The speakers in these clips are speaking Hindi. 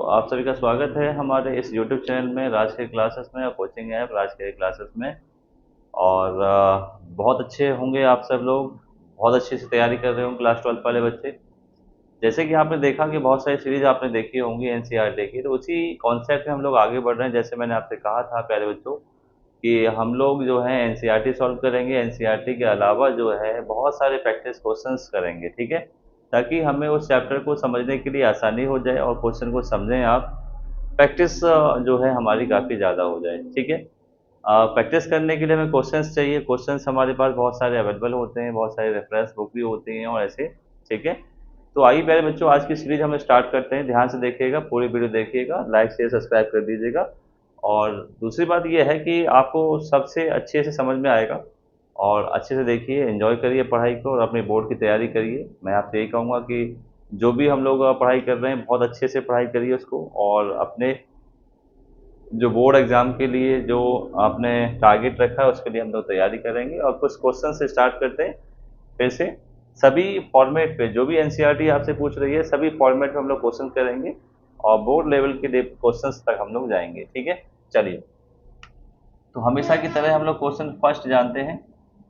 आप सभी का स्वागत है हमारे इस YouTube चैनल में राज के क्लासेस में और कोचिंग ऐप राज के क्लासेस में। और बहुत अच्छे होंगे आप सब लोग, बहुत अच्छे से तैयारी कर रहे होंगे क्लास 12 वाले बच्चे। जैसे कि आपने देखा कि बहुत सारी सीरीज आपने देखी होंगी एनसीईआरटी की, तो उसी कॉन्सेप्ट में हम लोग आगे बढ़ रहे हैं। जैसे मैंने आपसे कहा था प्यारे बच्चों कि हम लोग जो है एनसीईआरटी सॉल्व करेंगे, एनसीईआरटी के अलावा जो है बहुत सारे प्रैक्टिस क्वेश्चंस करेंगे, ठीक है, ताकि हमें उस चैप्टर को समझने के लिए आसानी हो जाए और क्वेश्चन को समझें आप। प्रैक्टिस जो है हमारी काफ़ी ज़्यादा हो जाए, ठीक है। प्रैक्टिस करने के लिए हमें क्वेश्चंस चाहिए। क्वेश्चंस हमारे पास बहुत सारे अवेलेबल होते हैं, बहुत सारे रेफरेंस बुक भी होती हैं और ऐसे, ठीक है। तो आइए प्यारे बच्चों, आज की सीरीज हम स्टार्ट करते हैं। ध्यान से देखिएगा, पूरी वीडियो देखिएगा, लाइक शेयर सब्सक्राइब कर दीजिएगा। और दूसरी बात यह है कि आपको सबसे अच्छे से समझ में आएगा। और अच्छे से देखिए, एंजॉय करिए पढ़ाई को और अपनी बोर्ड की तैयारी करिए। मैं आपसे यही कहूँगा कि जो भी हम लोग पढ़ाई कर रहे हैं, बहुत अच्छे से पढ़ाई करिए उसको। और अपने जो बोर्ड एग्ज़ाम के लिए जो आपने टारगेट रखा है उसके लिए हम लोग तैयारी करेंगे। और कुछ क्वेश्चन से स्टार्ट करते हैं फिर से। सभी फॉर्मेट पे जो भी एनसीईआरटी आपसे पूछ रही है, सभी फॉर्मेट में हम लोग क्वेश्चन करेंगे और बोर्ड लेवल के क्वेश्चंस तक हम लोग जाएंगे, ठीक है। चलिए, तो हमेशा की तरह हम लोग क्वेश्चन फर्स्ट जानते हैं।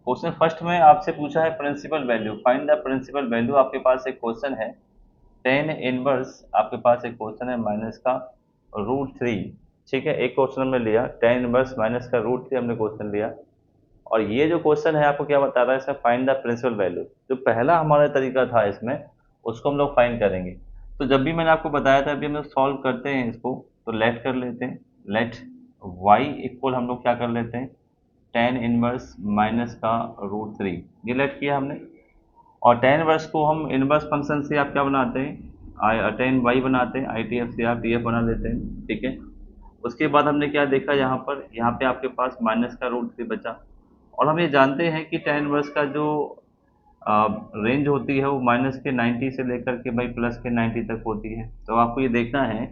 क्वेश्चन फर्स्ट में आपसे पूछा है principal value, find the principal value. आपके पास एक क्वेश्चन है टेन इनवर्स, आपके पास एक क्वेश्चन है माइनस का √3, ठीक है। एक क्वेश्चन हमने लिया टेन इनवर्स माइनस का √3 हमने क्वेश्चन लिया। और ये जो क्वेश्चन है आपको क्या बता रहा है, इसका फाइंड द प्रिंसिपल वैल्यू। जो पहला हमारा तरीका था इसमें, उसको हम लोग फाइंड करेंगे। तो जब भी मैंने आपको बताया था, अभी हम लोग सॉल्व करते हैं इसको, तो लेट कर लेते हैं। लेट वाई इक्वल हम लोग क्या कर लेते हैं, टेन इनवर्स माइनस का √3, ये लेट किया हमने। और टेन इनवर्स को हम इनवर्स फंक्शन से आप क्या बनाते हैं, आई टेन वाई बनाते हैं, आई टी एफ से आप टी एफ बना लेते हैं, ठीक है। उसके बाद हमने क्या देखा, यहाँ पे आपके पास माइनस का √3 बचा। और हम ये जानते हैं कि टेन वर्स का जो रेंज होती है वो माइनस के 90 से लेकर के भाई प्लस के 90 तक होती है। तो आपको ये देखना है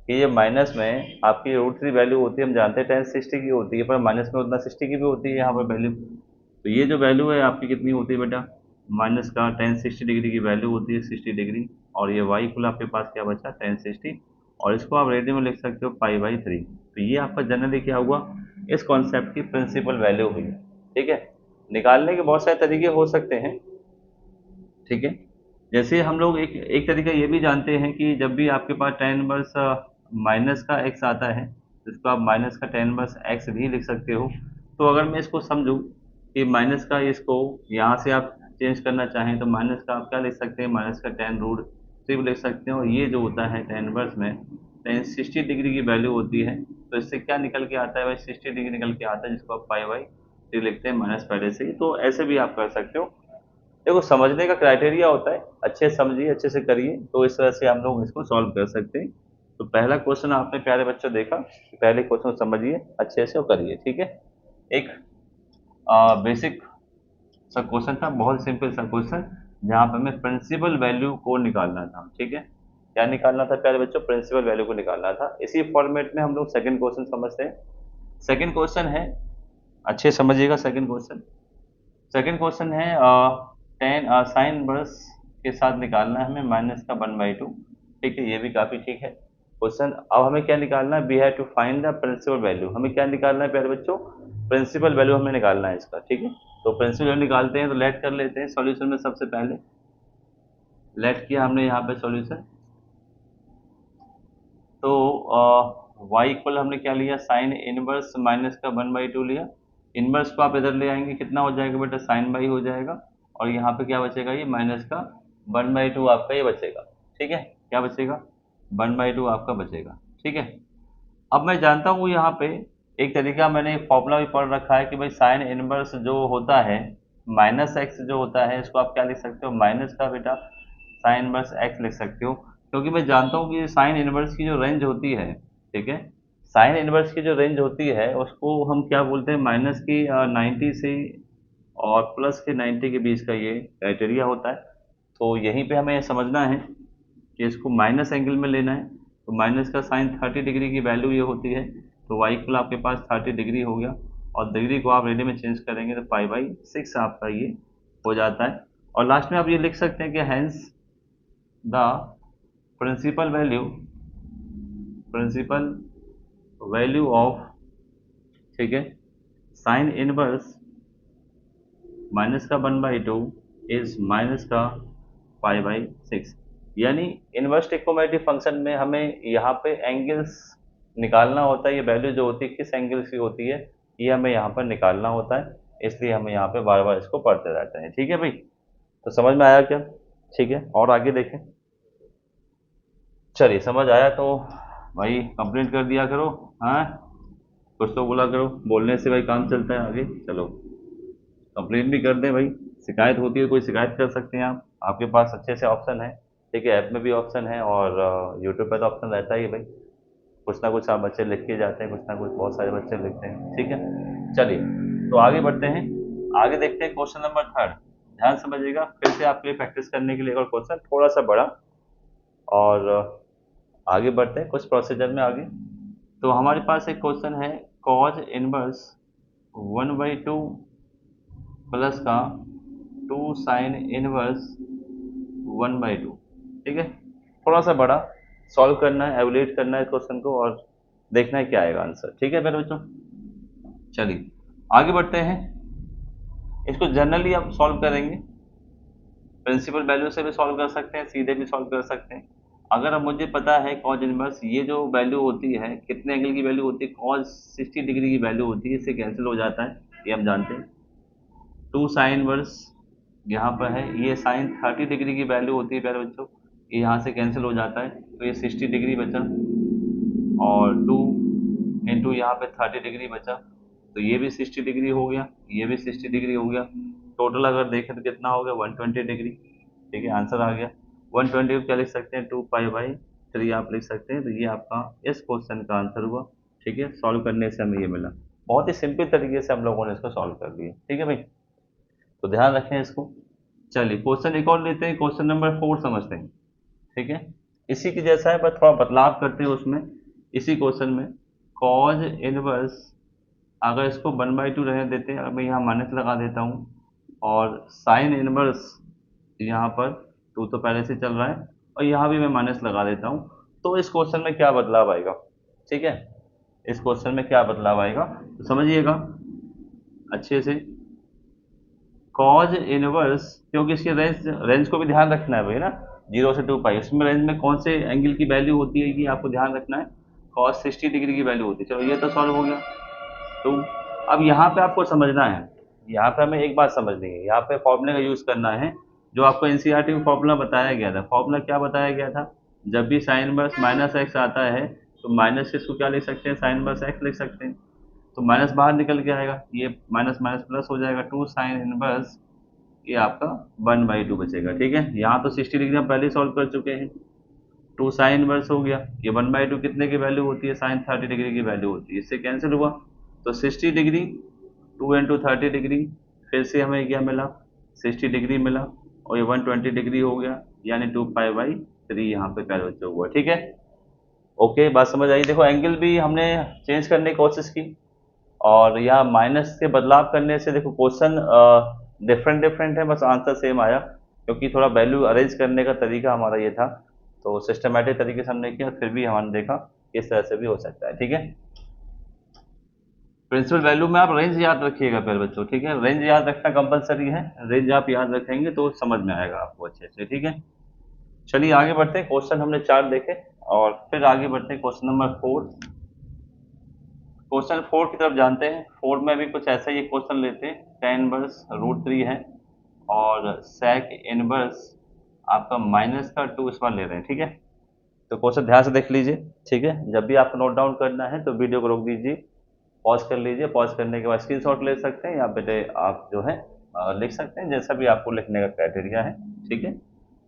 कि ये माइनस में आपकी √3 वैल्यू होती है, हम जानते हैं 1060 की होती है, पर माइनस में उतना 60 की भी होती है यहाँ पर वैल्यू। तो ये जो वैल्यू है आपकी कितनी होती है बेटा, माइनस का 1060 डिग्री की वैल्यू होती है, 60 डिग्री। और ये वाई कुल आपके पास क्या बचा, 1060। और इसको आप रेडियन में लिख सकते हो पाई/3। तो ये आपका जनरली क्या हुआ, इस कॉन्सेप्ट की प्रिंसिपल वैल्यू हुई, ठीक है। निकालने के बहुत सारे तरीके हो सकते हैं, ठीक है। जैसे हम लोग एक एक तरीका ये भी जानते हैं कि जब भी आपके पास टेन इनवर्स माइनस का एक्स आता है, तो इसको आप माइनस का टेन इनवर्स एक्स भी लिख सकते हो। तो अगर मैं इसको समझूं कि माइनस का इसको यहाँ से आप चेंज करना चाहें, तो माइनस का आप क्या लिख सकते हैं, माइनस का टेन√3 भी लिख सकते हैं। और ये जो होता है टेन इनवर्स में 1060 डिग्री की वैल्यू होती है। तो इससे क्या निकल के आता है भाई, 60 डिग्री निकल के आता है, जिसको आप पाई/3 लिखते हैं माइनस पहले से ही। तो ऐसे भी आप कर सकते हो। देखो, समझने का क्राइटेरिया होता है, अच्छे से समझिए, अच्छे से करिए, तो इस तरह से हम लोग इसको सॉल्व कर सकते हैं। तो पहला क्वेश्चन आपने प्यारे बच्चों देखा, पहले क्वेश्चन को समझिए अच्छे से और करिए, ठीक है। एक बेसिक सा क्वेश्चन था, बहुत सिंपल सा क्वेश्चन, जहाँ पर हमें प्रिंसिपल वैल्यू को निकालना था, ठीक है। क्या निकालना था प्यारे बच्चों, प्रिंसिपल वैल्यू को निकालना था। इसी फॉर्मेट में हम लोग सेकंड क्वेश्चन समझते हैं। सेकंड क्वेश्चन है, अच्छे से समझिएगा सेकंड क्वेश्चन। सेकंड क्वेश्चन है टेन साइन वर्स के साथ निकालना है हमें माइनस का 1/2, ठीक है। ये भी काफ़ी ठीक है क्वेश्चन। अब हमें क्या निकालना है, we have to find the principal value. हमें क्या निकालना है प्यारे बच्चों, प्रिंसिपल वैल्यू हमें निकालना है इसका, ठीक है। तो प्रिंसिपल वैल्यू निकालते हैं, तो लेट कर लेते हैं सॉल्यूशन में। सबसे पहले लेट किया हमने यहाँ पे सॉल्यूशन। तो y इक्वल हमने क्या लिया, साइन इनवर्स माइनस का 1/2 लिया। इनवर्स को आप इधर ले आएंगे, कितना हो जाएगा बेटा, साइन बाई हो जाएगा। और यहाँ पे क्या बचेगा, ये माइनस का 1/2 आपका ये बचेगा, ठीक है। क्या बचेगा, 1/2 आपका बचेगा, ठीक है। अब मैं जानता हूँ यहाँ पे एक तरीका, मैंने एक फॉर्मूला भी पढ़ रखा है कि भाई साइन इनवर्स जो होता है माइनस एक्स जो होता है, इसको आप क्या लिख सकते हो, माइनस का बेटा साइन इनवर्स एक्स लिख सकते हो। क्योंकि मैं जानता हूँ कि साइन इनवर्स की जो रेंज होती है, ठीक है, साइन इनवर्स की जो रेंज होती है उसको हम क्या बोलते हैं, माइनस की 90 से और प्लस के 90 के बीच का ये क्राइटेरिया होता है। तो यहीं पे हमें समझना है कि इसको माइनस एंगल में लेना है। तो माइनस का साइन 30 डिग्री की वैल्यू ये होती है। तो वाई इक्वल आपके पास 30 डिग्री हो गया। और डिग्री को आप रेडियन में चेंज करेंगे तो पाई/6 आपका ये हो जाता है। और लास्ट में आप ये लिख सकते हैं कि hence the principal value principal value of, ठीक है, साइन इनवर्स माइनस का 1/2 इज माइनस का पाई/6। यानी इनवर्स ट्रिग्नोमेट्री फंक्शन में हमें यहाँ पे एंगल्स निकालना होता है। ये वैल्यू जो होती है किस एंगल्स की होती है ये हमें यहाँ पर निकालना होता है, इसलिए हमें यहाँ पे बार बार इसको पढ़ते रहते हैं। ठीक है भाई, तो समझ में आया क्या? ठीक है, और आगे देखें। चलिए, समझ आया तो भाई कंप्लीट कर दिया करो। हाँ, कुछ तो बोला करो, बोलने से भाई काम चलता है आगे। चलो कंप्लेन भी कर दें भाई, शिकायत होती है कोई शिकायत कर सकते हैं आप, आपके पास अच्छे से ऑप्शन है। ठीक है, ऐप में भी ऑप्शन है और यूट्यूब पे तो ऑप्शन रहता ही है भाई। कुछ ना कुछ आप बच्चे लिख के जाते हैं, कुछ ना कुछ बहुत सारे बच्चे लिखते हैं। ठीक है, चलिए तो आगे बढ़ते हैं। आगे देखते हैं क्वेश्चन नंबर 3। ध्यान समझिएगा, फिर से आपके लिए प्रैक्टिस करने के लिए एक और क्वेश्चन थोड़ा सा बड़ा। और आगे बढ़ते हैं कुछ प्रोसीजर में आगे। तो हमारे पास एक क्वेश्चन है, कॉज इनवर्स 1/2 प्लस का 2 साइन इनवर्स 1/2। ठीक है, थोड़ा सा बड़ा, सॉल्व करना है, एवलेट करना है क्वेश्चन को और देखना है क्या आएगा आंसर। ठीक है मेरे बच्चों, चलिए आगे बढ़ते हैं। इसको जनरली आप सॉल्व करेंगे, प्रिंसिपल वैल्यू से भी सॉल्व कर सकते हैं, सीधे भी सॉल्व कर सकते हैं। अगर अब मुझे पता है कॉज इनवर्स ये जो वैल्यू होती है कितने एंगल की वैल्यू होती है, कॉज 60 डिग्री की वैल्यू होती है, इससे कैंसिल हो जाता है, ये हम जानते हैं। 2 साइन वर्स यहाँ पर है, ये साइन 30 डिग्री की वैल्यू होती है प्यारे बच्चों, ये यहाँ से कैंसिल हो जाता है, तो ये 60 डिग्री बचा और 2 इंटू यहाँ पे 30 डिग्री बचा, तो ये भी 60 डिग्री हो गया, ये भी 60 डिग्री हो गया। टोटल अगर देखें तो कितना हो गया, 120 डिग्री। ठीक है, आंसर आ गया 120 को क्या लिख सकते हैं, 2 पाई/3 आप लिख सकते हैं। तो ये आपका इस क्वेश्चन का आंसर हुआ। ठीक है, सॉल्व करने से हमें ये मिला, बहुत ही सिंपल तरीके से हम लोगों ने इसको सॉल्व कर दिया। ठीक है भाई, तो ध्यान रखें इसको। चलिए क्वेश्चन एक और लेते हैं, क्वेश्चन नंबर 4 समझते हैं। ठीक है, इसी की जैसा है पर थोड़ा बदलाव करते हैं उसमें। इसी क्वेश्चन में कॉज इनवर्स, अगर इसको 1/2 रहने देते हैं, अगर मैं यहाँ माइनस लगा देता हूँ, और साइन इनवर्स यहाँ पर 2 तो पहले से चल रहा है और यहाँ भी मैं माइनस लगा देता हूँ, तो इस क्वेश्चन में क्या बदलाव आएगा? ठीक है, इस क्वेश्चन में क्या बदलाव आएगा तो समझिएगा अच्छे से। कॉज इनवर्स, क्योंकि इसकी रेंज रेंज को भी ध्यान रखना है भाई ना, 0 से 2 पाई, इसमें रेंज में कौन से एंगल की वैल्यू होती है ये आपको ध्यान रखना है। कॉज 60 डिग्री की वैल्यू होती है, चलो ये तो सॉल्व हो गया। तो अब यहाँ पे आपको समझना है, यहाँ पे हमें एक बात समझनी है, यहाँ पे फॉर्मूले का यूज़ करना है जो आपको एनसीईआरटी में फॉर्मूला बताया गया था। फॉर्मूला क्या बताया गया था, जब भी साइन इनवर्स -x आता है तो माइनस से इसको क्या लिख सकते हैं, साइन इनवर्स x लिख सकते हैं। तो माइनस बाहर निकल के आएगा, ये माइनस माइनस प्लस हो जाएगा, 2 साइन इनवर्स ये आपका 1/2 बचेगा। ठीक है, यहाँ तो 60 डिग्री हम पहले सॉल्व कर चुके हैं, 2 साइन इनवर्स हो गया, ये 1/2 कितने की वैल्यू होती है, साइन 30 डिग्री की वैल्यू होती है, इससे कैंसिल हुआ, तो 60 डिग्री 2 इंटू 30 डिग्री, फिर से हमें क्या मिला, 60 डिग्री मिला और ये 120 डिग्री हो गया, यानी 2 पाई/3 यहाँ पे प्यारे बच्चों हुआ। ठीक है, ओके, बात समझ आई। देखो एंगल भी हमने चेंज करने की कोशिश की और यहाँ माइनस के बदलाव करने से देखो क्वेश्चन डिफरेंट डिफरेंट है, बस आंसर सेम आया, क्योंकि थोड़ा वैल्यू अरेंज करने का तरीका हमारा ये था, तो सिस्टमेटिक तरीके से हमने किया, फिर भी हमने देखा इस तरह से भी हो सकता है। ठीक है, प्रिंसिपल वैल्यू में आप रेंज याद रखिएगा पहले बच्चों। ठीक है, रेंज याद रखना कंपलसरी है, रेंज आप याद रखेंगे तो समझ में आएगा आपको अच्छे से। ठीक है, चलिए आगे बढ़ते हैं, क्वेश्चन हमने 4 देखे और फिर आगे बढ़ते हैं क्वेश्चन नंबर 4। क्वेश्चन 4 की तरफ जानते हैं। 4 में भी कुछ ऐसा ही एक क्वेश्चन लेते हैं, tan इनवर्स √3 है और sec इनवर्स आपका -2 इस बार ले रहे हैं। ठीक है, तो क्वेश्चन ध्यान से देख लीजिए। ठीक है, जब भी आपको नोट डाउन करना है तो वीडियो को रोक दीजिए, पॉज कर लीजिए, पॉज करने के बाद स्क्रीनशॉट ले सकते हैं या बेटे आप जो है लिख सकते हैं, जैसा भी आपको लिखने का क्राइटेरिया है। ठीक है,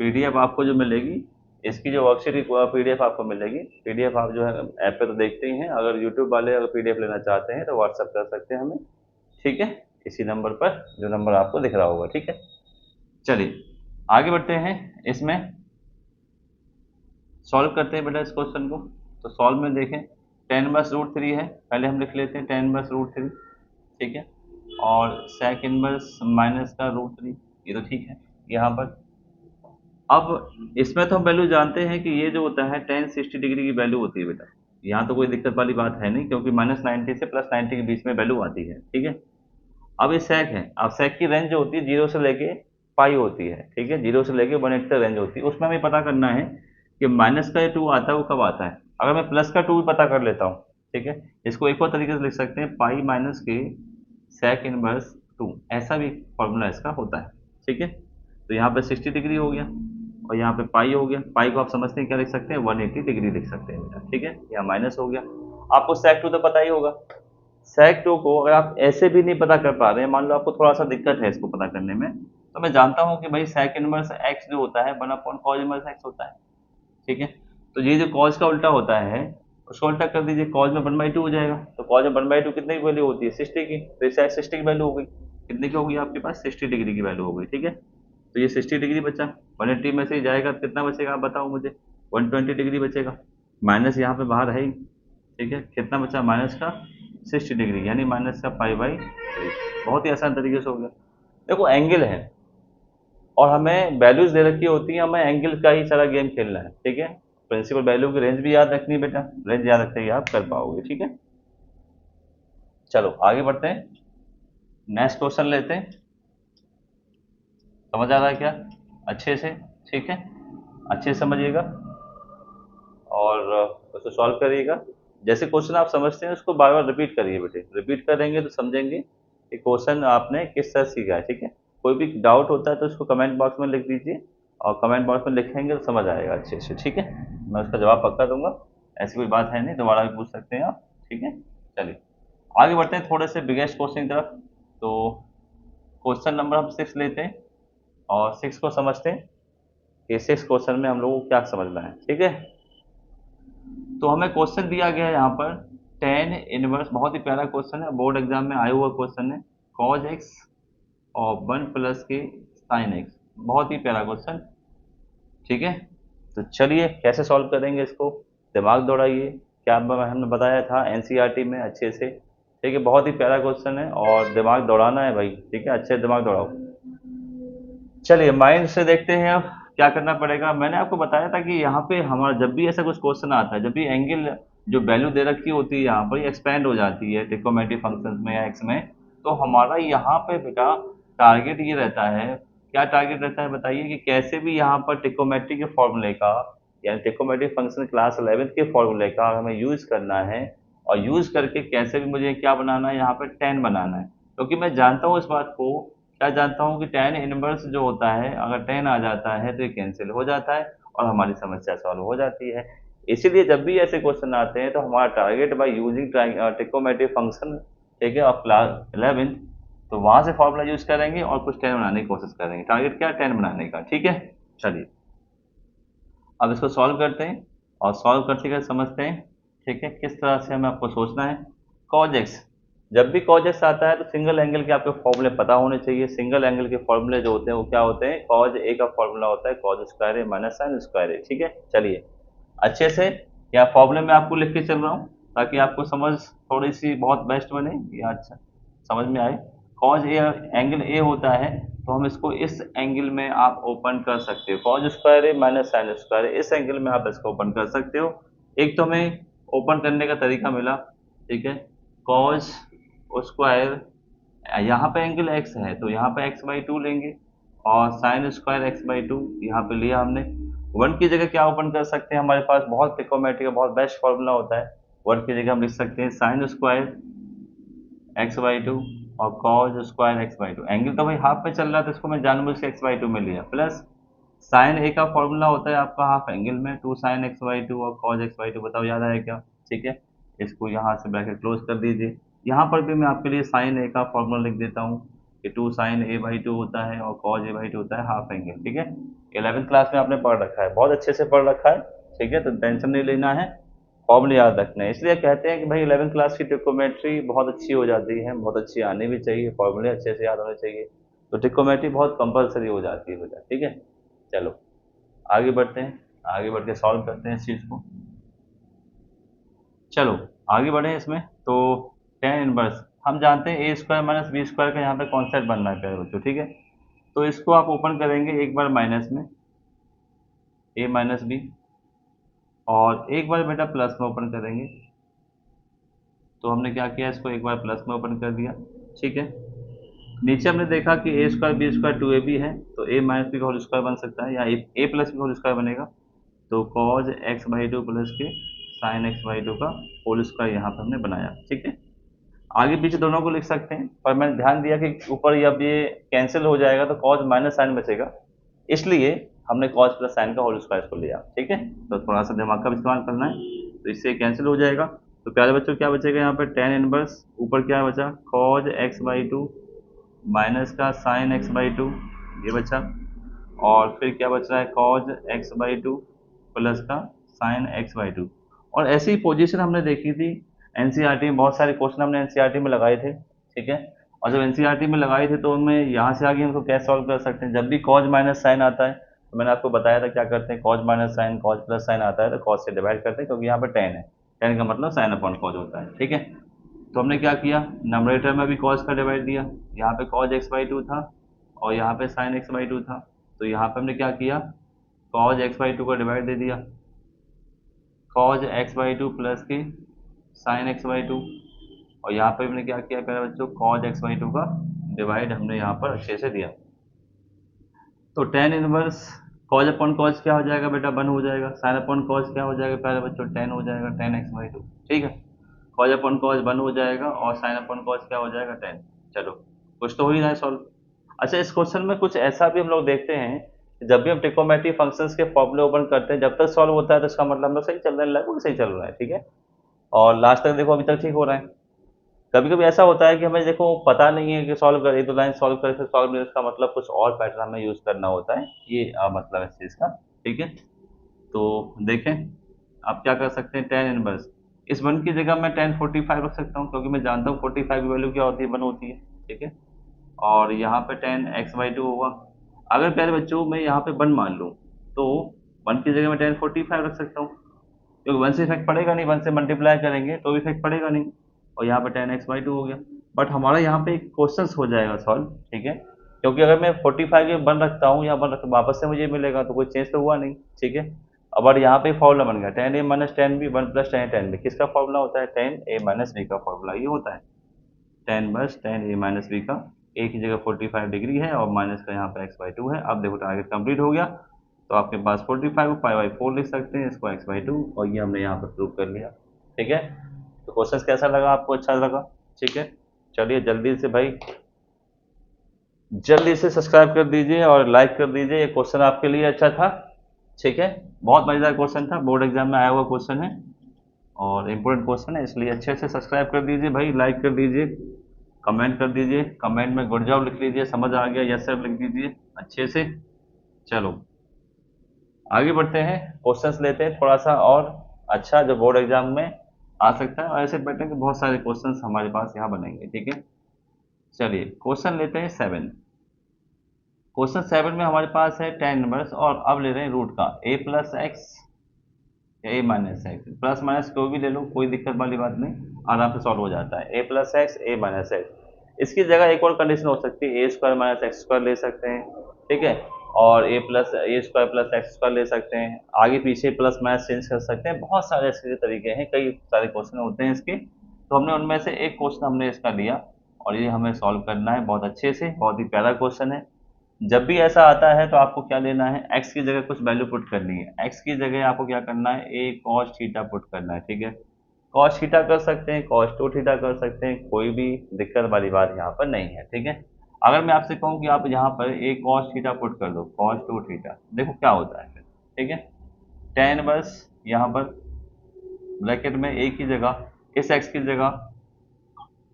पीडीएफ आपको जो मिलेगी, इसकी जो वर्कशीट की पीडीएफ आपको मिलेगी, पीडीएफ आप जो है ऐप पे तो देखते ही हैं, अगर यूट्यूब वाले अगर पीडीएफ लेना चाहते हैं तो व्हाट्सअप कर सकते हैं हमें। ठीक है, इसी नंबर पर जो नंबर आपको दिख रहा होगा। ठीक है, चलिए आगे बढ़ते हैं, इसमें सॉल्व करते हैं बेटा इस क्वेश्चन को। तो सॉल्व में देखें, tan इनवर्स √3 है, पहले हम लिख लेते हैं tan इनवर्स √3। ठीक है, और sec इनवर्स माइनस का √3, ये तो ठीक है यहाँ पर। अब इसमें तो हम वैल्यू जानते हैं कि ये जो होता है tan 60 डिग्री की वैल्यू होती है बेटा, यहाँ तो कोई दिक्कत वाली बात है नहीं, क्योंकि -90 से +90 के बीच में वैल्यू आती है, ठीक है। अब ये सेक है, अब सेक की रेंज जो होती है 0 से लेके पाई होती है, ठीक है, 0 से लेके 180 तक रेंज होती है। उसमें हमें पता करना है कि माइनस का 2 आता है वो कब आता है। अगर मैं प्लस का 2 भी पता कर लेता हूँ, ठीक है, इसको एक और तरीके से लिख सकते हैं, पाई माइनस के सेक इनवर्स 2, ऐसा भी फॉर्मूला इसका होता है, ठीक है। तो यहाँ पे 60 डिग्री हो गया और यहाँ पे पाई हो गया। पाई को आप समझते हैं क्या लिख सकते हैं, 180 डिग्री लिख सकते हैं बेटा, ठीक है। यहाँ माइनस हो गया। आपको सेक 2 तो पता ही होगा। सेक 2 को अगर आप ऐसे भी नहीं पता कर पा रहे हैं, मान लो आपको थोड़ा सा दिक्कत है इसको पता करने में, तो मैं जानता हूँ कि भाई सेक इनवर्स एक्स जो होता है 1/cos इनवर्स एक्स होता है, ठीक है। तो ये जो कॉज का उल्टा होता है उसको उल्टा कर दीजिए, कॉज में 1/2 हो जाएगा। तो कॉज में 1/2 कितने की वैल्यू होती है, 60 की। तो इसे 60 की वैल्यू हो गई, कितने की होगी आपके पास, 60 डिग्री की वैल्यू हो गई, ठीक है। तो ये 60 डिग्री बचा, 180 में से जाएगा तो कितना बचेगा आप बताओ मुझे, 120 डिग्री बचेगा। माइनस यहाँ पे बाहर है ही, ठीक है। कितना बचा माइनस का 60 डिग्री, यानी माइनस का पाई/3। बहुत ही आसान तरीके से हो गया। देखो एंगल है और हमें वैल्यूज दे रखी होती है, हमें एंगल का ही सारा गेम खेलना है, ठीक है। प्रिंसिपल वैल्यू की रेंज भी याद रखनी है बेटा, रेंज याद रखते ही आप कर पाओगे, ठीक है। चलो आगे बढ़ते हैं, नेक्स्ट क्वेश्चन लेते हैं। समझ आ रहा है क्या अच्छे से, ठीक है, अच्छे से समझिएगा और उसको सॉल्व करिएगा। जैसे क्वेश्चन आप समझते हैं उसको बार बार रिपीट करिए बेटे, रिपीट करेंगे तो समझेंगे कि क्वेश्चन आपने किस तरह सीखा है, ठीक है। कोई भी डाउट होता है तो उसको कमेंट बॉक्स में लिख दीजिए, और कमेंट बॉक्स में लिखेंगे तो समझ आएगा अच्छे से, ठीक है। मैं उसका जवाब पक्का दूंगा, ऐसी कोई बात है नहीं, दोबारा भी पूछ सकते हैं आप, ठीक है। चलिए आगे बढ़ते हैं थोड़े से बिगेस्ट क्वेश्चन की तरफ। तो क्वेश्चन नंबर हम 6 लेते हैं और 6 को समझते हैं कि 6 क्वेश्चन में हम लोगों को क्या समझना है, ठीक है। तो हमें क्वेश्चन दिया गया है यहाँ पर टेन इनवर्स, बहुत ही प्यारा क्वेश्चन है, बोर्ड एग्जाम में आया हुआ क्वेश्चन है, कॉज एक्स और 1 प्लस के साइन एक्स, बहुत ही प्यारा क्वेश्चन, ठीक है। तो चलिए कैसे सॉल्व करेंगे इसको, दिमाग दौड़ाइए, क्या हमने बताया था एनसीईआरटी में अच्छे से, ठीक है। बहुत ही प्यारा क्वेश्चन है और दिमाग दौड़ाना है भाई, ठीक है, अच्छे दिमाग दौड़ाओ। चलिए माइंड से देखते हैं अब क्या करना पड़ेगा। मैंने आपको बताया था कि यहाँ पे हमारा जब भी ऐसा कुछ क्वेश्चन आता है, जब भी एंगल जो वैल्यू दे रखी होती है यहाँ पर एक्सपेंड हो जाती है ट्रिग्नोमेट्रिक फंक्शंस में या एक्स में, तो हमारा यहाँ पे बेटा टारगेट ये रहता है, क्या टारगेट रहता है बताइए, कि कैसे भी यहाँ पर ट्रिग्नोमेट्री के फॉर्मूले का, यानी ट्रिग्नोमेट्रिक फंक्शन क्लास 11 के फॉर्मूले का हमें यूज करना है, और यूज करके कैसे भी मुझे क्या बनाना है, यहाँ पर 10 बनाना है। क्योंकि मैं जानता हूँ इस बात को, क्या जानता हूँ कि tan इनवर्स जो होता है अगर 10 आ जाता है तो ये कैंसिल हो जाता है और हमारी समस्या सॉल्व हो जाती है। इसीलिए जब भी ऐसे क्वेश्चन आते हैं तो हमारा target by using trigonometric function, ठीक है, और क्लास 11, तो वहां से फॉर्मूला यूज करेंगे और कुछ 10 बनाने की कोशिश करेंगे। टारगेट क्या है, 10 बनाने का, ठीक है। चलिए अब इसको सॉल्व करते हैं और सॉल्व करते करते समझते हैं, ठीक है, किस तरह से हमें आपको सोचना है। कॉज एक्स, जब भी कॉज एक्स आता है तो सिंगल एंगल के आपके फॉर्मूले पता होने चाहिए। सिंगल एंगल के फॉर्मूले जो होते हैं वो क्या होते हैं, कॉज ए का फॉर्मूला होता है कॉज स्क्वायर ए माइनस साइन स्क्वायर ए, ठीक है। चलिए अच्छे से या फॉर्मूले में आपको लिख के चल रहा हूँ ताकि आपको समझ थोड़ी सी बहुत बेस्ट बने या अच्छा समझ में आए। कॉज ए एंगल ए होता है, तो हम इसको इस एंगल में आप ओपन कर सकते हो, कॉज स्क्वायर ए माइनस साइन स्क्वायर ए, इस एंगल में आप इसको ओपन कर सकते हो। एक तो हमें ओपन करने का तरीका मिला, ठीक है, कॉज स्क्वायर, यहाँ पे एंगल एक्स है तो यहाँ पे x/2 लेंगे, और साइन स्क्वायर x/2 यहाँ पे लिया हमने। वन की जगह क्या ओपन कर सकते हैं, हमारे पास बहुत ट्रिग्नोमेट्री का बहुत बेस्ट फॉर्मूला होता है, वन की जगह हम लिख सकते हैं साइन स्क्वायर x/2 और कॉज स्क्वायर x/2। एंगल तो भाई हाफ में चल रहा है तो इसको मैं जानबूझ के x/2 में लिया, प्लस साइन ए का फॉर्मूला होता है आपका हाफ एंगल में 2 साइन x/2 और कॉज x/2, बताओ याद आया क्या, ठीक है। इसको यहाँ से ब्रैकेट क्लोज कर दीजिए। यहाँ पर भी मैं आपके लिए साइन ए का फॉर्मूला लिख देता हूँ कि 2 साइन a/2 होता है और कॉज a/2 होता है हाफ एंगल, ठीक है। 11th क्लास में आपने पढ़ रखा है, बहुत अच्छे से पढ़ रखा है, ठीक है, तो टेंशन नहीं लेना है, फॉर्मूले याद रखना है। इसलिए कहते हैं कि भाई 11th क्लास की ट्रिग्नोमेट्री बहुत अच्छी हो जाती है, बहुत अच्छी आनी भी चाहिए, फॉर्मूले अच्छे से याद होने चाहिए, तो ट्रिग्नोमेट्री बहुत कंपलसरी हो जाती है बेटा, ठीक है। चलो आगे बढ़ते हैं, आगे बढ़ के सॉल्व करते हैं इस चीज़ को। चलो आगे बढ़े इसमें। तो टेन इनवर्स हम जानते हैं ए स्क्वायर माइनस बी स्क्वायर का यहाँ पे कॉन्सेप्ट बनना है प्यारे बच्चों, ठीक है। तो इसको आप ओपन करेंगे एक बार माइनस में, ए माइनस बी, और एक बार बेटा प्लस में ओपन करेंगे, तो हमने क्या किया, इसको एक बार प्लस में ओपन कर दिया। ठीक है, नीचे हमने देखा कि A square B square two A B है, तो ए माइनस बी का होल स्क्वायर बन सकता है, या ए प्लस बी का होल स्क्वायर बनेगा। तो cos X by two plus के साइन एक्स बाई टू का होल स्क्वायर यहाँ पर हमने बनाया। ठीक है, आगे पीछे दोनों को लिख सकते हैं, पर मैंने ध्यान दिया कि ऊपर जब ये कैंसिल हो जाएगा तो कॉज माइनस साइन बचेगा, इसलिए हमने कॉज प्लस साइन का होल स्क्वायर को लिया। ठीक है, तो थोड़ा सा दिमाग का भी इस्तेमाल करना है, तो इससे कैंसिल हो जाएगा। तो प्यारे बच्चों क्या बचेगा यहाँ पे, टेन इनवर्स, ऊपर क्या बचा, cause X by to minus का साइन एक्स बाई टू, ये बचा। और फिर क्या बच रहा है, cause X by two plus का साइन एक्स बाई टू। और ऐसी पोजीशन हमने देखी थी एनसीईआरटी में, बहुत सारे क्वेश्चन हमने एनसीईआरटी में लगाए थे। ठीक है, और जब एनसीईआरटी में लगाए थे तो उनमें यहाँ से आगे हमको कैसे सॉल्व कर सकते हैं, जब भी कॉज माइनस साइन आता है तो मैंने आपको बताया था क्या करते हैं, cause minus sign cause plus sign आता है तो कॉज से डिवाइड करते हैं, क्योंकि यहाँ पर टेन है, टेन का मतलब साइन अपॉन कॉज होता है। ठीक है, तो हमने क्या किया, नंबरेटर में भी कॉज का डिवाइड दिया, यहाँ पे कॉज एक्स बाई टू था और यहाँ पे साइन एक्स बाई टू था, तो यहाँ पे हमने क्या किया, कॉज एक्स बाई टू का डिवाइड दे दिया, cause X by two plus की साइन एक्स बाई टू, और यहाँ पे हमने क्या किया प्यारे बच्चों, कॉज एक्स बाई टू का डिवाइड हमने यहाँ पर अच्छे से दिया। तो tan inverse cause upon cos क्या हो जाएगा बेटा, वन हो जाएगा, साइन अपॉन कॉज क्या हो जाएगा प्यारे बच्चों, टेन हो जाएगा, टेन एक्स बाई टू। ठीक है, कॉज अपॉन कॉज वन हो जाएगा और साइन अपॉन कॉज क्या हो जाएगा, टेन। चलो, कुछ तो हो ही रहा है सॉल्व। अच्छा, इस क्वेश्चन में कुछ ऐसा भी हम लोग देखते हैं कि जब भी हम ट्रिकोमेट्री फंक्शंस के फॉर्मूले ओपन करते हैं, जब तक सॉल्व होता है तो इसका मतलब हम लोग सही चल रहा है, लगभग सही चल रहा है। ठीक है, और लास्ट तक देखो अभी तक ठीक हो रहा है। कभी कभी ऐसा होता है कि हमें देखो पता नहीं है कि सॉल्व कर, एक दो लाइन सॉल्व कर फिर सॉल्व नहीं, इसका मतलब कुछ और पैटर्न हमें यूज करना होता है, ये मतलब है इस चीज़ का। ठीक है, तो देखें, आप क्या कर सकते हैं, टेन इनवर्स, इस वन की जगह मैं टेन फोर्टी फाइव रख सकता हूँ, क्योंकि मैं जानता हूँ फोर्टी फाइव की वैल्यू क्या होती है, वन होती है। ठीक है, और यहाँ पे टेन एक्स बाई टू होगा। अगर प्यारे बच्चों मैं यहाँ पे वन मान लूँ, तो वन की जगह मैं टेन फोर्टी फाइव रख सकता हूँ, क्योंकि वन से इफेक्ट पड़ेगा नहीं, वन से मल्टीप्लाई करेंगे तो भी इफेक्ट पड़ेगा नहीं, और यहाँ पे टेन एक्स बाई टू हो गया। बट हमारा यहाँ पे एक क्वेश्चन हो जाएगा सॉल्व। ठीक है, क्योंकि अगर मैं फोर्टी फाइव के वन रखता हूँ या वन रख वापस से मुझे मिलेगा तो कोई चेंज तो हुआ नहीं। ठीक है, अब और यहाँ पे फॉर्मूला बन गया, tan A minus tan B one plus tan tan B, किसका फॉर्मूला होता है, टेन ए माइनस बी का फॉर्मूला ये होता है, टेन बस टेन ए माइनस बी का, ए की जगह 45 डिग्री है और माइनस का यहाँ पे एक्स बाई टू है। अब देखो टारगेट कंप्लीट हो गया, तो आपके पास 45 को पाई बाई फोर लिख सकते हैं, इसको एक्स बाई टू, और ये हमने यहाँ पर प्रूव कर लिया। ठीक है, तो क्वेश्चन कैसा लगा आपको, अच्छा लगा। ठीक है, चलिए जल्दी से भाई, जल्दी से सब्सक्राइब कर दीजिए और लाइक कर दीजिए, ये क्वेश्चन आपके लिए अच्छा था। ठीक है, बहुत मजेदार क्वेश्चन था, बोर्ड एग्जाम में आया हुआ क्वेश्चन है और इम्पोर्टेंट क्वेश्चन है, इसलिए अच्छे से सब्सक्राइब कर दीजिए भाई, लाइक कर दीजिए, कमेंट कर दीजिए, कमेंट में गुड जॉब लिख लीजिए, समझ आ गया यस सर लिख दीजिए अच्छे से। चलो आगे बढ़ते हैं, क्वेश्चंस लेते हैं थोड़ा सा और अच्छा, जो बोर्ड एग्जाम में आ सकता है, और ऐसे पैटर्न के बहुत सारे क्वेश्चंस हमारे पास यहाँ बनेंगे। ठीक है, चलिए क्वेश्चन लेते हैं सेवन। क्वेश्चन सेवन में हमारे पास है टेन इनवर्स, और अब ले रहे हैं रूट का ए प्लस एक्स या ए माइनस एक्स, प्लस माइनस कोई भी ले लो, कोई दिक्कत वाली बात नहीं, आराम से सॉल्व हो जाता है, ए प्लस एक्स ए माइनस एक्स। इसकी जगह एक और कंडीशन हो सकती है, ए स्क्वायर माइनस एक्स स्क्वायर ले सकते हैं। ठीक है, और ए प्लस ए स्क्वायर प्लस एक्स स्क्वायर ले सकते हैं, आगे पीछे प्लस माइनस चेंज कर सकते हैं, बहुत सारे ऐसे तरीके हैं, कई सारे क्वेश्चन होते हैं इसके, तो हमने उनमें से एक क्वेश्चन हमने इसका लिया और ये हमें सॉल्व करना है बहुत अच्छे से, बहुत ही प्यारा क्वेश्चन है। जब भी ऐसा आता है तो आपको क्या लेना है, x की जगह कुछ वैल्यू पुट करनी है, x की जगह आपको क्या करना है, a cos थीटा पुट करना है। ठीक है, cos थीटा कर सकते हैं, cos टू थीटा कर सकते हैं, कोई भी दिक्कत वाली बात यहाँ पर नहीं है। ठीक है, अगर मैं आपसे कहूँ कि आप यहाँ पर a cos थीटा पुट कर दो, cos टू थीटा, देखो क्या होता है फिर। ठीक है, tan बस यहाँ पर ब्रैकेट में a की जगह, इस x की जगह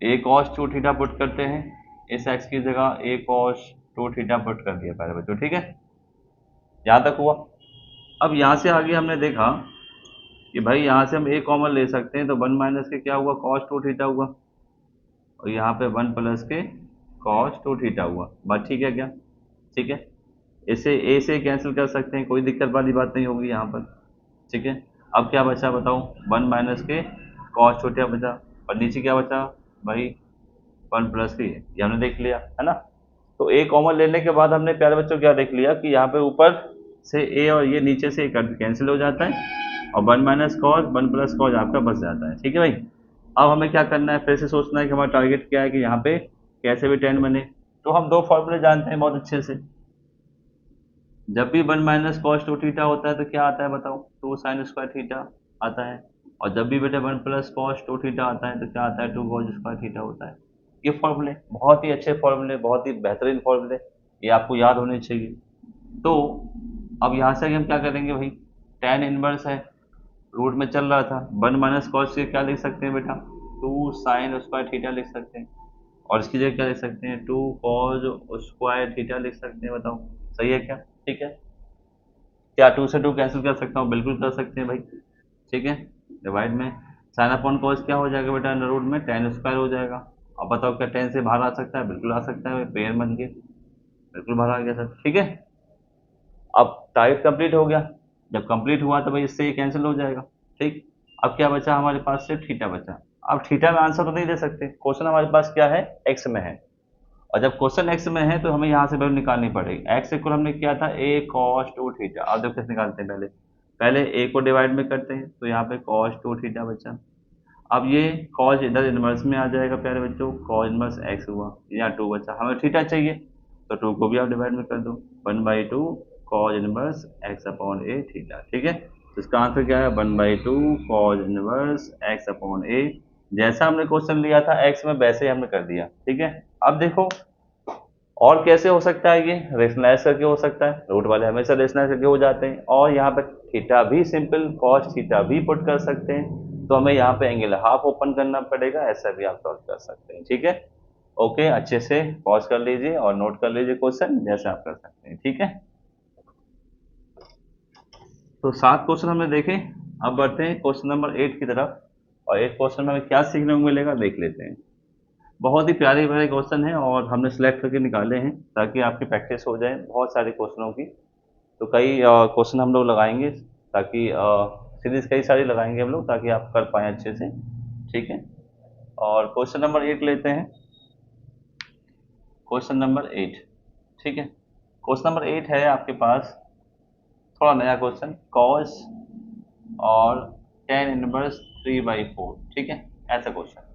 a cos two theta put करते हैं, इस x की जगह a cos two theta put कर दिया पहले बच्चों। ठीक है, यहाँ तक हुआ। अब यहाँ से आगे हमने देखा कि भाई यहाँ से हम a कॉमन ले सकते हैं, तो वन माइनस के क्या हुआ, cos टू थीटा हुआ, और यहाँ पे वन प्लस के cos टू थीटा हुआ। बात ठीक है क्या, ठीक है, इसे a से कैंसिल कर सकते हैं, कोई दिक्कत वाली बात नहीं होगी यहाँ पर। ठीक है, अब क्या बचा बताओ, वन माइनस के cos थीटा बचा, और नीचे क्या बचा भाई, वन प्लस के, ये हमने देख लिया है ना। तो ए कॉमन लेने के बाद हमने प्यारे बच्चों क्या देख लिया कि यहाँ पे ऊपर से ए और ये नीचे से कैंसिल हो जाता है, और 1 माइनस कॉस 1 प्लस कॉस आपका बच जाता है। ठीक है भाई। अब हमें क्या करना है, फिर से सोचना है कि हमारा टारगेट क्या है कि यहाँ पे कैसे भी tan बने। तो हम दो फॉर्मूले जानते हैं बहुत अच्छे से। जब भी 1 माइनस कॉस 2 थीटा होता है तो क्या आता है बताओ, 2 साइन स्क्वायर थीटा आता है। और जब भी बेटा 1 प्लस कॉस 2 थीटा आता है तो क्या आता है, 2 कॉस स्क्वायर थीटा होता है। ये फॉर्मूले बहुत ही अच्छे फॉर्मूले, बहुत ही बेहतरीन फॉर्मूले, ये आपको याद होने चाहिए। तो अब यहाँ से हम क्या करेंगे भाई, tan इनवर्स है, रूट में चल रहा था, 1 माइनस कॉस से क्या लिख सकते हैं बेटा, 2 साइन स्क्वायर थीटा लिख सकते हैं। और इसकी जगह क्या लिख सकते हैं, 2 कॉस स्क्वायर थीटा लिख सकते हैं। बताओ सही है क्या? ठीक है। क्या 2 से 2 कैंसिल कर सकता हूँ? बिल्कुल कर सकते हैं भाई। ठीक है। डिवाइड में साइन अपॉन कॉस क्या हो जाएगा बेटा, अंडर रूट में tan स्क्वायर हो जाएगा। अब बताओ क्या tan से बाहर आ सकता है? बिल्कुल आ सकता है भाई, पेयर बन के बिल्कुल बाहर आ गया सर। ठीक है। अब टाइप कंप्लीट हो गया। जब कंप्लीट हुआ तो भाई इससे ये कैंसिल हो जाएगा। ठीक। अब क्या बचा हमारे पास, सिर्फ थीटा बचा। अब थीटा में आंसर तो नहीं दे सकते, क्वेश्चन हमारे पास क्या है, एक्स में है। और जब क्वेश्चन एक्स में है तो हमें यहाँ से वैल्यू निकालनी पड़ेगी। एक्स इक्वल हमने किया था ए कॉस 2 थीटा। अब देखो कैसे निकालते हैं, पहले पहले ए को डिवाइड में करते हैं तो यहाँ पे कॉस 2 थीटा बचा। अब ये कॉस इधर इनवर्स में आ जाएगा प्यारे बच्चों, कॉस इनवर्स एक्स हुआ, यहाँ 2 बचा, हमें थीटा चाहिए तो 2 को भी आप डिवाइड में कर दो, 1/2 कॉस इनवर्स एक्स अपॉन ए थीटा। ठीक है। तो इसका आंसर क्या है, 1/2 कॉस इनवर्स एक्स अपॉन ए। जैसा हमने क्वेश्चन लिया था एक्स में वैसे ही हमने कर दिया। ठीक है। अब देखो और कैसे हो सकता है, ये रेशनलाइज करके हो सकता है, रूट वाले हमेशा रेशनलाइज करके हो जाते हैं। और यहाँ पे थीटा भी सिंपल कॉस थीटा भी पुट कर सकते हैं, तो हमें यहाँ पे एंगल हाफ ओपन करना पड़ेगा, ऐसा भी आप सॉल्व कर सकते हैं। ठीक है। ओके, अच्छे से पॉज कर लीजिए और नोट कर लीजिए क्वेश्चन जैसे आप कर सकते हैं। ठीक है। तो 7 क्वेश्चन हमने देखे। अब बढ़ते हैं क्वेश्चन नंबर 8 की तरफ, और एक क्वेश्चन में हमें क्या सीखने को मिलेगा देख लेते हैं। बहुत ही प्यारे प्यारे क्वेश्चन हैं और हमने सेलेक्ट करके निकाले हैं ताकि आपकी प्रैक्टिस हो जाए बहुत सारे क्वेश्चनों की। तो कई क्वेश्चन हम लोग लगाएंगे ताकि सीरीज कई सारी लगाएंगे हम लोग ताकि आप कर पाएँ अच्छे से। ठीक है। और क्वेश्चन नंबर 8 लेते हैं। Question number 8। ठीक है। क्वेश्चन नंबर 8 है आपके पास, थोड़ा नया क्वेश्चन, कॉस और tan इनवर्स 3/4। ठीक है, ऐसा क्वेश्चन।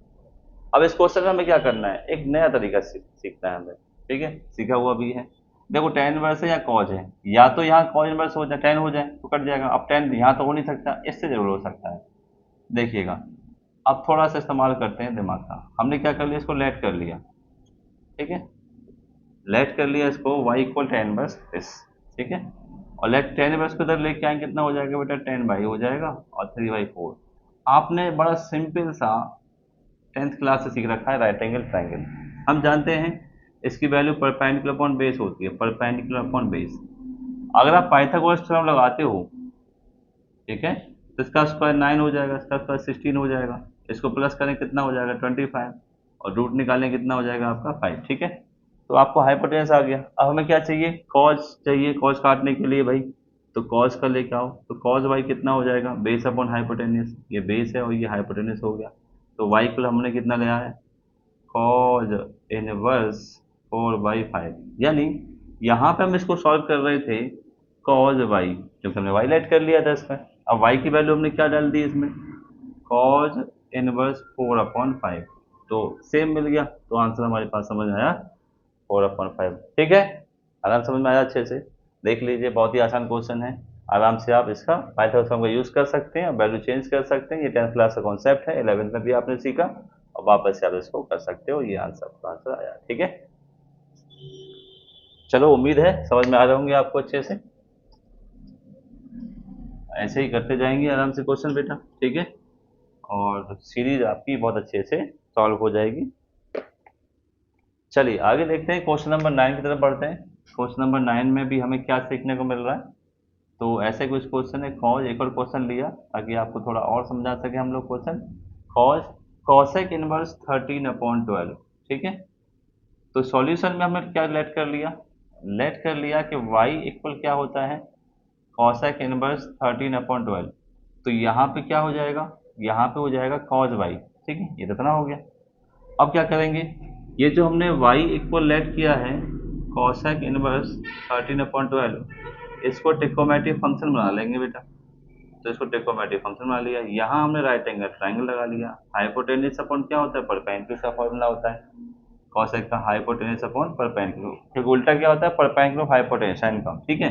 अब इस क्वेश्चन में हमें क्या करना है, एक नया तरीका सीखना है हमें। ठीक है, सीखा हुआ भी है। देखो tan इनवर्स है या कॉज है, या तो यहाँ कॉज इनवर्स हो जाए, tan हो जाए तो कट जाएगा। अब tan यहाँ तो हो नहीं सकता, इससे जरूर हो सकता है। देखिएगा, अब थोड़ा सा इस्तेमाल करते हैं दिमाग का। हमने क्या कर लिया, इसको लेट कर लिया। ठीक है, लेट कर लिया इसको y equal tan inverse this. ठीक है। और लेट tan इनवर्स को इधर लेके आएंगे, कितना हो जाएगा बेटा, tan बाई हो जाएगा और 3/4। आपने बड़ा सिंपल सा 10th क्लास से सीख रखा है राइट एंगल ट्राइंगल। हम जानते हैं इसकी वैल्यू परपेंडिकुलर अपॉन बेस होती है, परपेंडिकुलर अपॉन बेस। अगर आप पाइथागोरस थ्योरम लगाते हो, ठीक है, तो इसका स्क्वायर 9 हो जाएगा, इसका स्क्वायर 16 हो जाएगा, इसको प्लस करें कितना हो जाएगा 25, और रूट निकालें कितना हो जाएगा आपका 5। ठीक है। तो आपको हाइपोटेनस आ गया। अब हमें क्या चाहिए, कॉस चाहिए, कॉस काटने के लिए भाई तो कॉस का लेके आओ, तो कॉस वाई कितना हो जाएगा, बेस अपॉन हाइपोटेनस, ये बेस है और ये हाइपोटेनस हो गया। तो वाई को हमने कितना लिया है, कॉज इनवर्स 4/5। यानी यहाँ पे हम इसको सॉल्व कर रहे थे कॉज वाई, क्योंकि हमने वाई लेट कर लिया था इसमें। अब वाई की वैल्यू हमने क्या डाल दी इसमें, कॉज इनवर्स 4/5। तो सेम मिल गया, तो आंसर हमारे पास समझ आया 4/5। ठीक है, आराम समझ में आया अच्छे से। देख लीजिए, बहुत ही आसान क्वेश्चन है। आराम से आप इसका पाइथागोरस थ्योरम का यूज़ कर सकते हैं, वैल्यू चेंज कर सकते हैं। ये 10th क्लास का कॉन्सेप्ट है, 11th में भी आपने सीखा और वापस से आप इसको कर सकते हो। ये आंसर आया। ठीक है, चलो उम्मीद है समझ में आ रहे होंगे आपको अच्छे से। ऐसे ही करते जाएंगे आराम से क्वेश्चन बेटा। ठीक है, और सीरीज आपकी बहुत अच्छे से सॉल्व हो जाएगी। चलिए आगे देखते हैं, क्वेश्चन नंबर 9 की तरफ बढ़ते हैं। क्वेश्चन नंबर 9 में भी हमें क्या सीखने को मिल रहा है, तो ऐसे कुछ क्वेश्चन है। कॉज, एक और क्वेश्चन लिया ताकि आपको थोड़ा और समझा सके हम लोग क्वेश्चन। Cause cosec inverse 13/12। ठीक है। तो सॉल्यूशन में हमने क्या लेट कर लिया, लेट कर लिया कि y इक्वल क्या होता है, कॉसेक इनवर्स 13/12। तो यहाँ पे क्या हो जाएगा, यहाँ पे हो जाएगा कॉज वाई। ठीक है, ये तो इतना हो गया। अब क्या करेंगे, ये जो हमने y इक्वल लेट किया है कॉसेक इनवर्स 13/12, इसको ट्रिकोमेट्रिक फंक्शन बना लेंगे बेटा। तो इसको ट्रिग्नोमेट्रिक फंक्शन बना लिया। यहाँ हमने राइट एंगल ट्राइंगल लगा लिया। हाइपोटेन्यूज अपॉन क्या होता है, परपेंडिकुलर का फॉर्मूला होता है कॉसेक का, हाइपोटेन्यूज अपॉन परपेंडिकुलर। ठीक उल्टा क्या होता है, परपेंडिकुलर हाइपोटेन्यूज साइन का। ठीक है,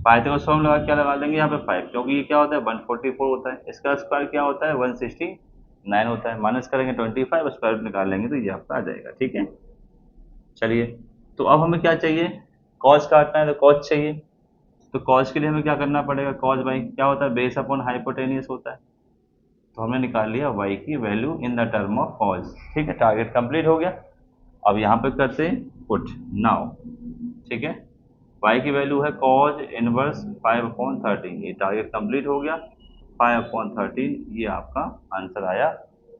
पाइथागोरस फॉर्मूला लगा क्या लगा लेंगे यहाँ पे 5, क्योंकि ये क्या होता है 144 होता है, इसका स्क्वायर क्या होता है 169 होता है, माइनस करेंगे 25, स्क्वायर रूट निकाल लेंगे तो ये आपका आ जाएगा। ठीक है, चलिए, तो अब हमें क्या चाहिए, कॉस काटना है तो कॉस चाहिए। तो कॉस के लिए हमें क्या करना पड़ेगा, कॉस बाई क्या होता है, बेस अपॉन हाइपोटेनियस होता है। तो हमने निकाल लिया y की value in the term of cos. ठीक है, टारगेट कंप्लीट हो गया। अब यहाँ पे करते हैं पुट नाउ। ठीक है, y की वैल्यू है कॉज इनवर्स 5/13, ये टारगेट कंप्लीट हो गया। 5/13 ये आपका आंसर आया।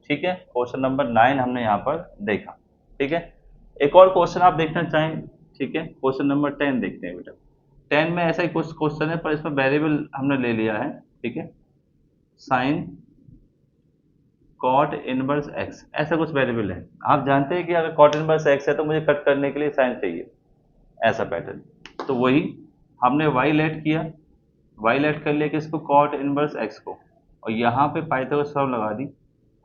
ठीक है, क्वेश्चन नंबर 9 हमने यहाँ पर देखा। ठीक है, एक और क्वेश्चन आप देखना चाहें। ठीक है, क्वेश्चन नंबर 10 देखते हैं बेटा। 10 में ऐसा ही कुछ क्वेश्चन है, पर इसमें वेरिएबल हमने ले लिया है। ठीक है, साइन कॉट इनवर्स एक्स, ऐसा कुछ वेरिएबल है। आप जानते हैं कि अगर कॉट इनवर्स एक्स है तो मुझे कट करने के लिए साइन चाहिए, ऐसा पैटर्न। तो वही हमने वाई लेट किया, वाई लेट कर लिया कि इसको कॉट इनवर्स एक्स को, और यहाँ पे पाइथागोरस थ्योरम लगा दी।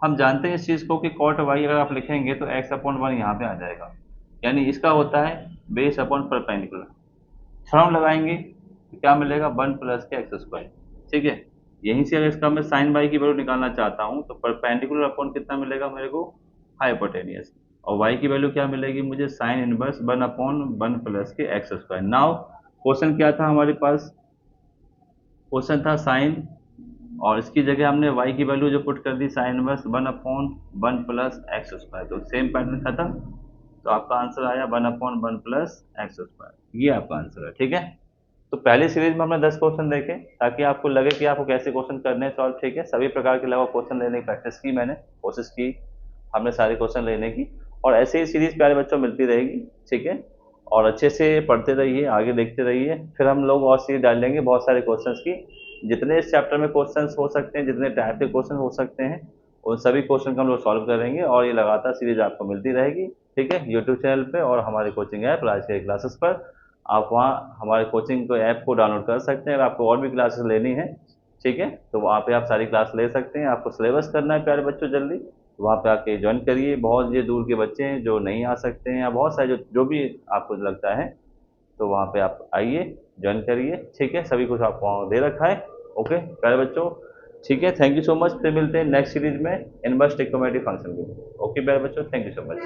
हम जानते हैं इस चीज़ को कि कॉट वाई अगर आप लिखेंगे तो एक्स अपॉन 1 यहाँ पे आ जाएगा, यानी इसका होता है बेस अपॉन परपेंडिकुलर। थ्योरम लगाएंगे तो क्या मिलेगा, 1 + x²। ठीक है, यहीं से अगर इसका मैं साइन बाई की वैल्यू निकालना चाहता हूँ तो परपेंडिकुलर अपॉन कितना मिलेगा मेरे को, हाइपोटेनियस। और y की वैल्यू क्या मिलेगी मुझे, sine inverse 1/1 + x²। Now question क्या था हमारे पास, क्वेश्चन था साइन, और इसकी जगह हमने y की वैल्यू जो पुट कर दी साइन इनवर्स 1/1 + x²। तो सेम पैटर्न खत्म, तो आपका आंसर आया 1/1 + x²। ये आपका आंसर है। ठीक है, तो पहली सीरीज में हमने 10 क्वेश्चन देखे ताकि आपको लगे कि आपको कैसे क्वेश्चन करने हैं सॉल्व। ठीक है, सभी प्रकार के अलावा क्वेश्चन लेने की प्रैक्टिस की, मैंने कोशिश की हमने सारे क्वेश्चन लेने की, और ऐसे ही सीरीज प्यारे बच्चों मिलती रहेगी। ठीक है, और अच्छे से पढ़ते रहिए, आगे देखते रहिए, फिर हम लोग और सीरीज डाल लेंगे बहुत सारे क्वेश्चंस की। जितने इस चैप्टर में क्वेश्चंस हो सकते हैं, जितने टाइप के क्वेश्चन हो सकते हैं, उन सभी क्वेश्चन को हम लोग सॉल्व करेंगे, और ये लगातार सीरीज आपको मिलती रहेगी। ठीक है, यूट्यूब चैनल पे और हमारे कोचिंग ऐप राजकीय क्लासेस पर। आप वहाँ हमारे कोचिंग को ऐप को डाउनलोड कर सकते हैं। अगर आपको और भी क्लासेस लेनी है, ठीक है, तो वहाँ पे आप सारी क्लास ले सकते हैं। आपको सिलेबस करना है प्यारे बच्चों जल्दी, तो वहाँ पे आके ज्वाइन करिए। बहुत ये दूर के बच्चे हैं जो नहीं आ सकते हैं, या बहुत सारे जो भी आपको लगता है, तो वहाँ पे आप आइए, ज्वाइन करिए। ठीक है, सभी कुछ आपको वहाँ दे रखा है। ओके प्यारे बच्चों, ठीक है, थैंक यू सो मच। फिर मिलते हैं नेक्स्ट सीरीज में इनवर्स ट्रिग्नोमेट्रिक फंक्शन के। ओके प्यारे बच्चों, थैंक यू सो मच।